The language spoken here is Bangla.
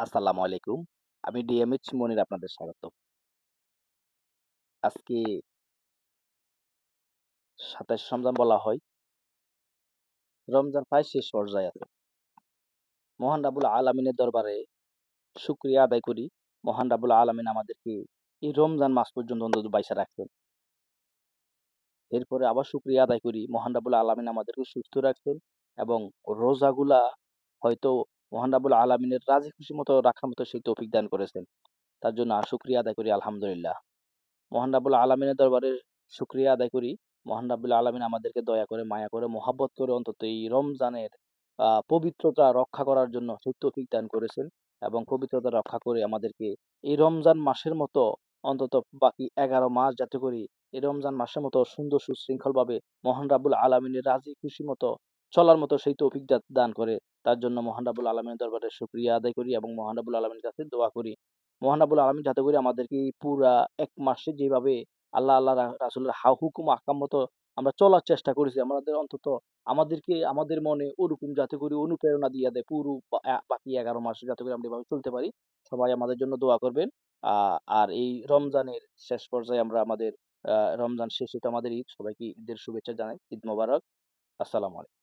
আসসালামু আলাইকুম। আমি ডিএমএইচ মনির আপনাদের স্বাগত। আজকে ২৭ রমজান বলা হয়। রমজান প্রায় শেষ পর্যায়ে আছে। মহান রাব্বুল আলামিনের দরবারে শুকরিয়া আদায় করি। মহান রাব্বুল আলামিন আমাদেরকে এই রমজান মাস পর্যন্ত অন্তত বাইসা রাখছেন। এরপরে আবার শুকরিয়া আদায় করি। মহান রাব্বুল আলামিন আমাদেরকে সুস্থ রাখছেন এবং রোজাগুলা হয়তো মহান রাব্বুল আলামিনের রাজি খুশি মতো রাখার মতো সেই তৌফিক দান করেছেন। তার জন্য শুকরিয়া আদায় করি আলহামদুলিল্লাহ। মহান রাব্বুল আলামিনের দরবারে শুকরিয়া আদায় করি। মহান রাব্বুল আলামিন আমাদেরকে দয়া করে, মায়া করে, মহাব্বত করে অন্তত এই রমজানের পবিত্রতা রক্ষা করার জন্য সেই তৌফিক দান করেছেন এবং পবিত্রতা রক্ষা করে আমাদেরকে এই রমজান মাসের মতো অন্তত বাকি ১১ মাস যাতে করে এই রমজান মাসের মতো সুন্দর সুশৃঙ্খলভাবে মহান রাব্বুল আলামিনের রাজি খুশি মতো চলার মতো সেই তৌফিক দান করে। তার জন্য মহান রাব্বুল আলামিনের দরবারে শুকরিয়া আদায় করি এবং মহান রাব্বুল আলামিনের কাছে দোয়া করি। মহান রাব্বুল আলামিন যাতে করে আমাদেরকে এই পুরা ১ মাসে যেভাবে আল্লাহ রাসূলের হুকুম আহকাম মতো আমরা চলার চেষ্টা করেছি, আমাদের অন্তত আমাদেরকে আমাদের মনে ওরকম যাতে করে অনুপ্রেরণা দিয়া দেয় পুরো বাকি ১১ মাস যাতে করে আমরা এভাবে চলতে পারি। সবাই আমাদের জন্য দোয়া করবেন। আ আর এই রমজানের শেষ পর্যায়ে আমরা আমাদের রমজান শেষে তো আমাদের ঈদ। সবাইকে ঈদের শুভেচ্ছা জানাই। ঈদ মোবারক। আসসালামু আলাইকুম।